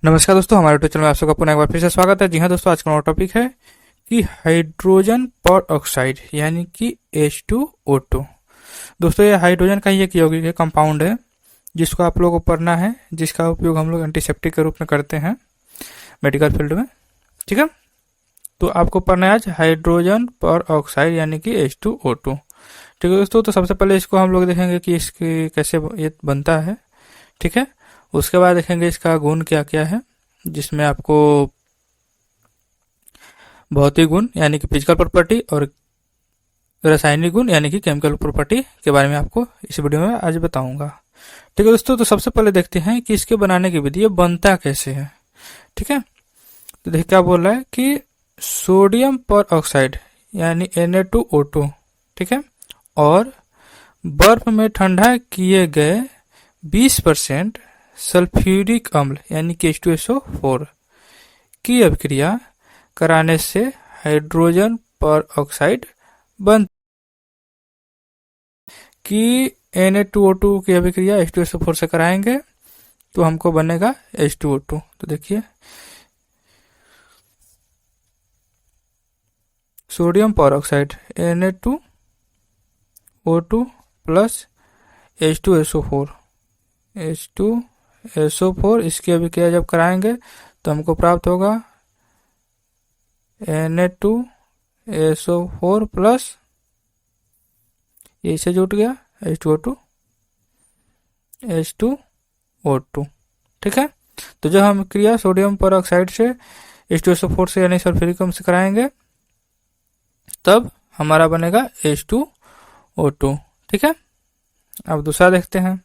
नमस्कार दोस्तों, हमारे यूट्यूब चैनल में आप सबका पुनः एक बार फिर से स्वागत है। जी हाँ दोस्तों, आज का हमारा टॉपिक है कि हाइड्रोजन पर ऑक्साइड यानी कि H2O2। दोस्तों, ये हाइड्रोजन का ही एक यौगिक कंपाउंड है जिसको आप लोगों को पढ़ना है, जिसका उपयोग हम लोग एंटीसेप्टिक के रूप में करते हैं मेडिकल फील्ड में। ठीक है, तो आपको पढ़ना है आज हाइड्रोजन पर ऑक्साइड यानी कि H2O2। ठीक है दोस्तों, तो सबसे पहले इसको हम लोग देखेंगे कि इसकी कैसे ये बनता है। ठीक है, उसके बाद देखेंगे इसका गुण क्या क्या है, जिसमें आपको भौतिक गुण यानी कि फिजिकल प्रॉपर्टी और रासायनिक गुण यानी कि केमिकल प्रॉपर्टी के बारे में आपको इस वीडियो में आज बताऊंगा। ठीक है दोस्तों, तो सबसे पहले देखते हैं कि इसके बनाने की विधि, ये बनता कैसे है। ठीक है, तो देखिए क्या बोल रहा है कि सोडियम पर ऑक्साइड यानी Na2O2, ठीक है, और बर्फ में ठंडा किए गए 20% सल्फ्यूरिक अम्ल यानी कि H2SO4 की अभिक्रिया कराने से हाइड्रोजन पर ऑक्साइड बन कि Na2O2 की अभिक्रिया H2SO4 से कराएंगे तो हमको बनेगा H2O2। तो देखिए, सोडियम पर ऑक्साइड Na2O2 प्लस H2SO4 इसकी अभिक्रिया जब कराएंगे तो हमको प्राप्त होगा Na2SO4 प्लस ये से जुट गया H2O2। ठीक है, तो जब हम क्रिया सोडियम पर ऑक्साइड से H2SO4 से यानी सल्फ्यूरिक अम्ल से कराएंगे तब हमारा बनेगा H2O2। ठीक है, अब दूसरा देखते हैं।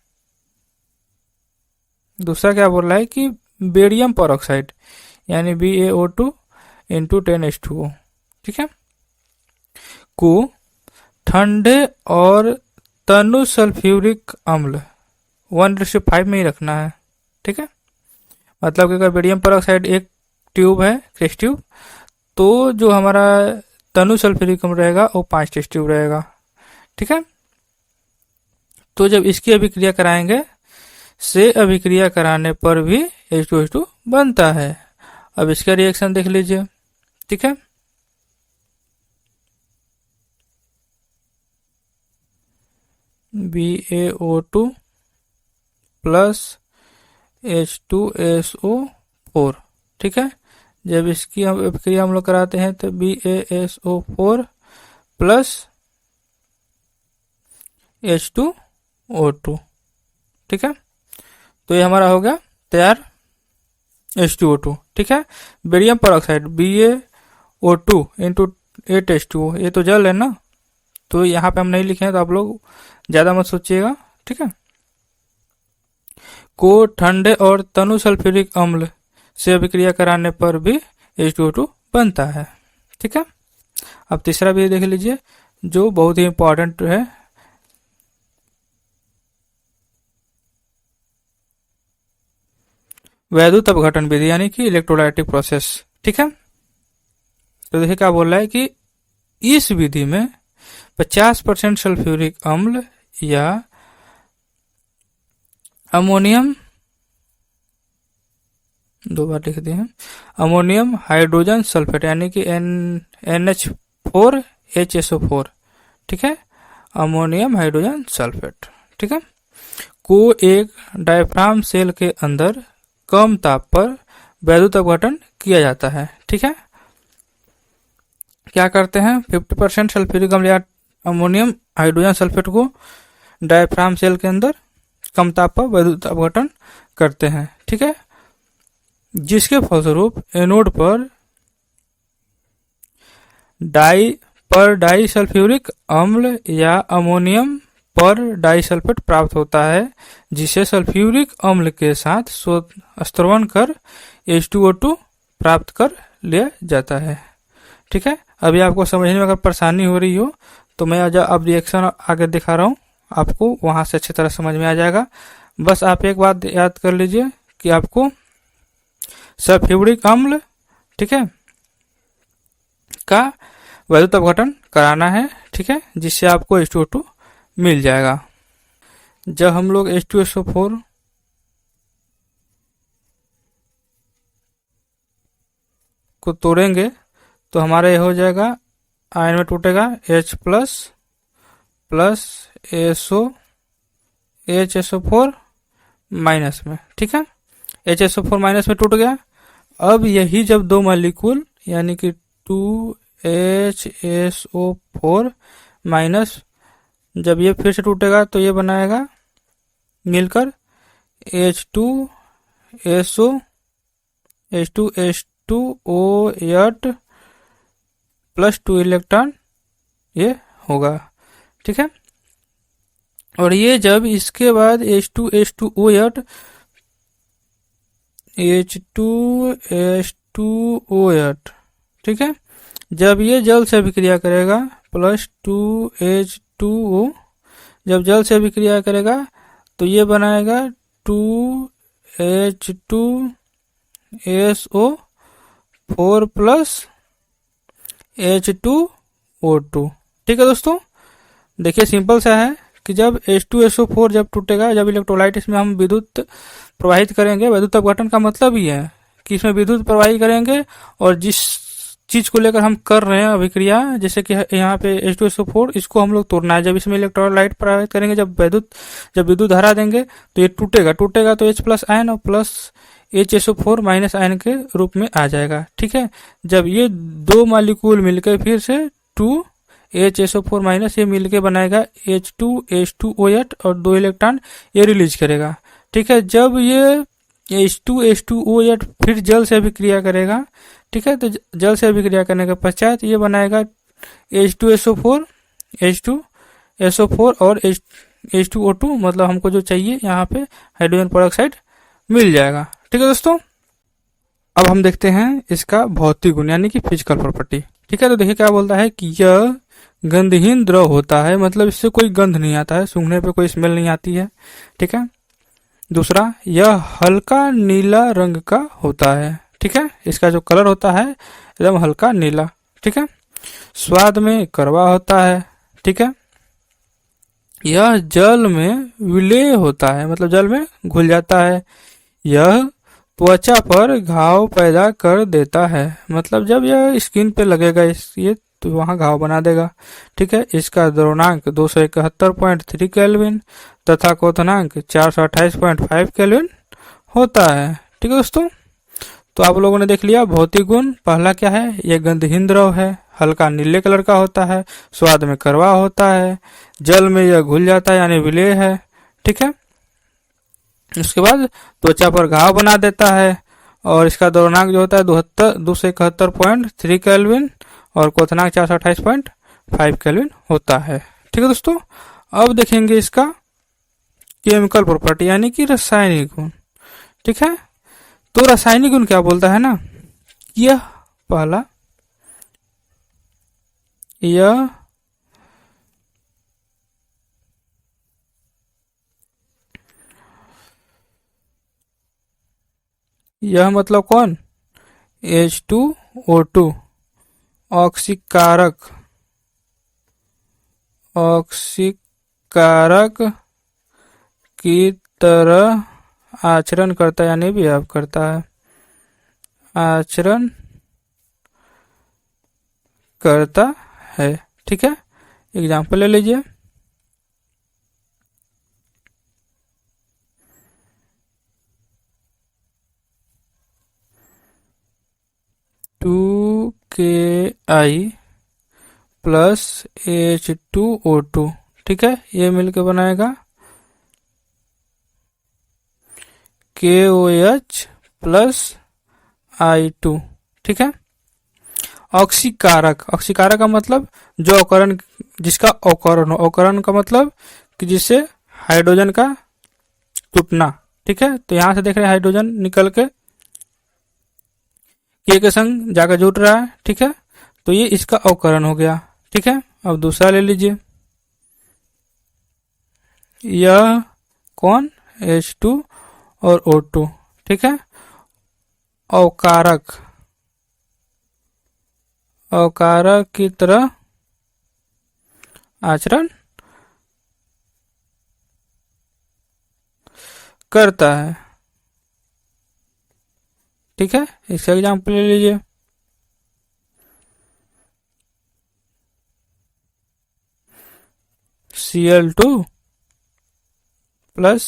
दूसरा क्या बोल रहा है कि बेरियम पर ऑक्साइड यानी BaO2 इंटू 10H2O, ठीक है, को ठंडे और तनु सल्फ्यूरिक अम्ल 1:5 में ही रखना है। ठीक है, मतलब कि अगर बेरियम पर ऑक्साइड एक ट्यूब है, टेस्ट ट्यूब, तो जो हमारा तनु सल्फ्यूरिक अम्ल रहेगा वो 5 टेस्ट ट्यूब रहेगा। ठीक है, तो जब इसकी अभिक्रिया कराएंगे से अभिक्रिया कराने पर भी H2H2 बनता है। अब इसका रिएक्शन देख लीजिए। ठीक है, BaO2 प्लस H2SO4। ठीक है, जब इसकी हम अभिक्रिया हम लोग कराते हैं तो BaSO4 प्लस H2O2। ठीक है, तो ये हमारा हो गया तैयार H2O2। ठीक है, बेरियम पर ऑक्साइड BaO2 इंटू 8H2O, ये तो जल है ना, तो यहाँ पे हम नहीं लिखे हैं, तो आप लोग ज्यादा मत सोचिएगा। ठीक है, को ठंडे और तनु सल्फ्यूरिक अम्ल से अभिक्रिया कराने पर भी H2O2 बनता है। ठीक है, अब तीसरा भी देख लीजिए जो बहुत ही इंपॉर्टेंट है। वैद्युत अपघटन विधि यानी कि इलेक्ट्रोलाइटिक प्रोसेस। ठीक है, तो देखिए क्या बोल रहा है कि इस विधि में 50% सल्फ्यूरिक अम्ल या अमोनियम, दो बार लिख दिए हैं, अमोनियम हाइड्रोजन सल्फेट यानी कि NH4HSO4, ठीक है, अमोनियम हाइड्रोजन सल्फेट, ठीक है, को एक डायफ्राम सेल के अंदर कम ताप पर वैद्युत अपघटन किया जाता है। ठीक है, क्या करते हैं, 50% सल्फ्यूरिक अम्ल या अमोनियम हाइड्रोजन सल्फेट को डायफ्राम सेल के अंदर कम ताप पर वैद्युत अपघटन करते हैं। ठीक है, जिसके फलस्वरूप एनोड पर डाई सल्फ्यूरिक अम्ल या अमोनियम पर डाइसल्फेट प्राप्त होता है, जिसे सल्फ्यूरिक अम्ल के साथ स्त्रवन कर H2O2 प्राप्त कर लिया जाता है। ठीक है, अभी आपको समझने में अगर परेशानी हो रही हो तो मैं अब रिएक्शन आगे दिखा रहा हूँ, आपको वहां से अच्छी तरह समझ में आ जाएगा। बस आप एक बात याद कर लीजिए कि आपको सल्फ्यूरिक अम्ल, ठीक है, का वैद्युत अपघटन कराना है। ठीक है, जिससे आपको H2O2 मिल जाएगा। जब हम लोग H2SO4 को तोड़ेंगे तो हमारा ये हो जाएगा, आयन में टूटेगा H plus plus HSO4 minus में, ठीक है। HSO4 माइनस में टूट गया। अब यही जब दो मॉलिक्यूल यानी कि 2HSO4 माइनस, जब ये फिर से टूटेगा तो ये बनाएगा मिलकर H2SO8 प्लस 2 इलेक्ट्रॉन ये होगा, ठीक है। और ये जब इसके बाद H2H2O8 ठीक है, जब ये जल से अभिक्रिया करेगा प्लस 2H2O, जब जल से अभिक्रिया करेगा तो ये बनाएगा 2H2SO4 प्लस H2O2, ठीक है दोस्तों। देखिए सिंपल सा है कि जब H2SO4 जब टूटेगा, जब इलेक्ट्रोलाइट इसमें हम विद्युत प्रवाहित करेंगे, विद्युत अपघटन का मतलब ही है कि इसमें विद्युत प्रवाहित करेंगे, और जिस चीज को लेकर हम कर रहे हैं अभिक्रिया, जैसे कि यहाँ पे H2SO4, इसको हम लोग तोड़ना है। जब इसमें इलेक्ट्रोलाइट प्रवाहित करेंगे, जब विद्युत धारा देंगे तो ये टूटेगा तो H प्लस आयन और प्लस HSO4 माइनस आयन के रूप में आ जाएगा, ठीक है। जब ये दो मॉलिक्यूल मिलकर फिर से 2HSO4 माइनस ये मिलके बनाएगा H2H2O8 और 2 इलेक्ट्रॉन ये रिलीज करेगा, ठीक है। जब ये H2H2O8 फिर जल से अभिक्रिया करेगा, ठीक है, तो जल से अभिक्रिया करने के पश्चात ये बनाएगा H2SO4 और H2O2, मतलब हमको जो चाहिए यहाँ पे हाइड्रोजन पेरोक्साइड मिल जाएगा, ठीक है दोस्तों। अब हम देखते हैं इसका भौतिक गुण यानी कि फिजिकल प्रॉपर्टी, ठीक है। तो देखिए क्या बोलता है कि यह गंधहीन द्रव होता है, मतलब इससे कोई गंध नहीं आता है, सूंघने पे कोई स्मेल नहीं आती है, ठीक है। दूसरा, यह हल्का नीला रंग का होता है, ठीक है, इसका जो कलर होता है एकदम हल्का नीला, ठीक है। स्वाद में कड़वा होता है, ठीक है। यह जल में विलेय होता है, मतलब जल में घुल जाता है। यह त्वचा पर घाव पैदा कर देता है, मतलब जब यह स्किन पे लगेगा ये तो वहां घाव बना देगा, ठीक है। इसका द्रवणांक 271.3 केल्विन तथा क्वथनांक 428.5 केल्विन होता है, ठीक है दोस्तों। तो आप लोगों ने देख लिया भौतिक गुण। पहला क्या है, यह गंधहीन द्रव है, हल्का नीले कलर का होता है, स्वाद में कड़वा होता है, जल में यह घुल जाता है यानी विलेय है, ठीक है। उसके बाद त्वचा पर घाव बना देता है, और इसका द्रवणांक जो होता है 271.3 केल्विन और क्वथनांक 428.5 केल्विन होता है, ठीक है दोस्तों। अब देखेंगे इसका केमिकल प्रॉपर्टी यानी कि रासायनिक गुण, ठीक है। तो रासायनिक गुण क्या बोलता है ना, यह पहला, यह मतलब कौन, H2O2 ऑक्सीकारक की तरह आचरण करता है यानी बिहेव करता है, आचरण करता है, ठीक है। एग्जाम्पल ले लीजिए, KI प्लस H2O2, ठीक है, ये मिलके बनाएगा KOH प्लस I2, ठीक है। ऑक्सीकारक का मतलब जो अवकरण, जिसका अवकरण हो, अवकरण का मतलब कि जिससे हाइड्रोजन का टूटना, ठीक है। तो यहां से देख रहे हैं हाइड्रोजन निकल के के संग जाकर जुड़ रहा है, ठीक है, तो ये इसका अवकरण हो गया, ठीक है। अब दूसरा ले लीजिए, यह कौन, H2 और O2, ठीक है। अवकारक की तरह आचरण करता है, ठीक है। इसका एग्जाम्पल ले लीजिए, Cl2 प्लस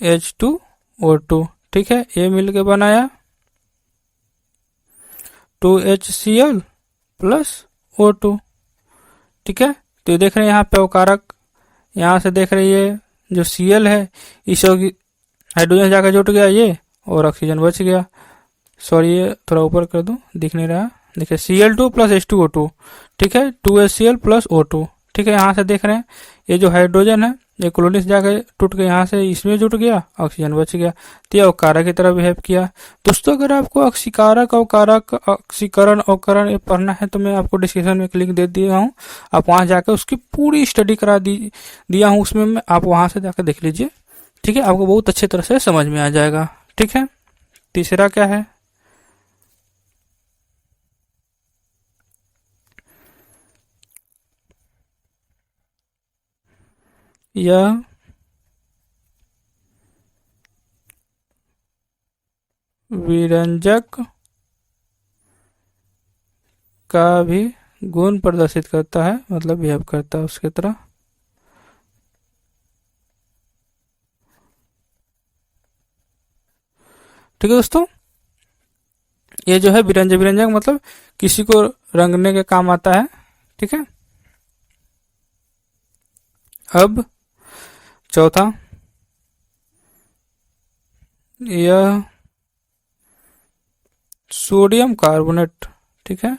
H2O2, ठीक है, ये मिलके बनाया 2HCl प्लस O2, ठीक है। तो ये देख रहे हैं यहाँ पे अवकारक, यहाँ से देख रहे हैं जो Cl है इस हाइड्रोजन जाकर जुट गया ये, और ऑक्सीजन बच गया। सॉरी ये थोड़ा ऊपर कर दूं, दिख नहीं रहा, देखिए Cl2 प्लस H2O2, ठीक है, 2HCl प्लस O2, ठीक है। यहाँ से देख रहे हैं ये जो हाइड्रोजन है ये क्लोरीन से जाकर टूट के यहाँ से इसमें जुट गया, ऑक्सीजन बच गया, तो ये अवकारक की तरह बिहेव किया। दोस्तों अगर आपको अक्षीकारक, अवकारक, ऑक्सीकरण, अवकरण ये पढ़ना है तो मैं आपको डिस्क्रिप्शन में एक लिंक दे दिया हूँ, आप वहां जाकर उसकी पूरी स्टडी करा दिया हूँ उसमें मैं, आप वहां से जाकर देख लीजिए, ठीक है, आपको बहुत अच्छी तरह से समझ में आ जाएगा, ठीक है। तीसरा क्या है, यह विरंजक का भी गुण प्रदर्शित करता है, मतलब बिहेव करता है उसके तरह, ठीक है दोस्तों। ये जो है विरंजक, विरंजक मतलब किसी को रंगने के काम आता है, ठीक है। अब चौथा, यह सोडियम कार्बोनेट, ठीक है,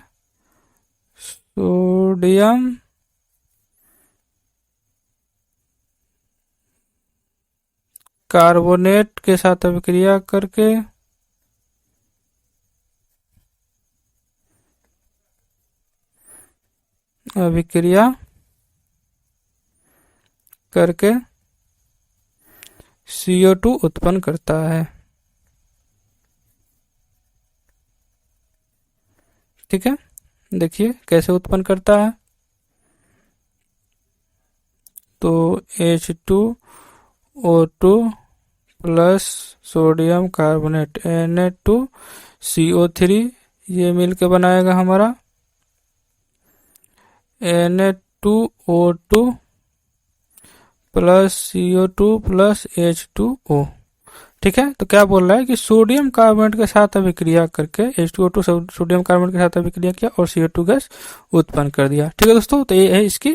सोडियम कार्बोनेट के साथ अभिक्रिया करके CO2 उत्पन्न करता है, ठीक है। देखिए कैसे उत्पन्न करता है, तो H2O2 plus sodium carbonate Na2CO3 ये मिलके बनाएगा हमारा Na2O2 plus CO2 plus H2O, ठीक है। तो क्या बोल रहा है कि सोडियम कार्बोनेट के साथ अभिक्रिया करके H2O2 सोडियम कार्बोनेट के साथ अभिक्रिया किया और CO2 गैस उत्पन्न कर दिया, ठीक है दोस्तों। तो ये है इसकी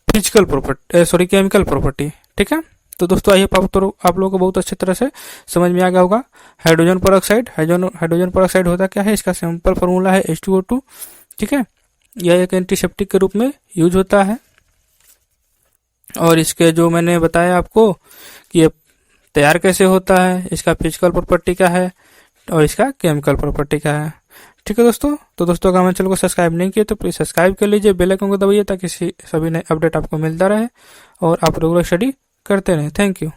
physical property, sorry chemical property, ठीक है। तो दोस्तों आई होप आप लोगों को बहुत अच्छी तरह से समझ में आ गया होगा। हाइड्रोजन पेरोक्साइड, हाइड्रोजन पेरोक्साइड होता क्या है, इसका सिंपल फॉर्मूला है H2O2, ठीक है। यह एक एंटीसेप्टिक के रूप में यूज होता है, और इसके जो मैंने बताया आपको कि ये तैयार कैसे होता है, इसका फिजिकल प्रॉपर्टी क्या है और इसका केमिकल प्रॉपर्टी क्या है, ठीक है दोस्तों। तो दोस्तों अगर हमारे चैनल को सब्सक्राइब नहीं किया तो प्लीज सब्सक्राइब कर लीजिए, बेल आइकन को दबाइए ताकि सभी नए अपडेट आपको मिलता रहे और आप रेगुलर स्टडी करते रहें। Thank you.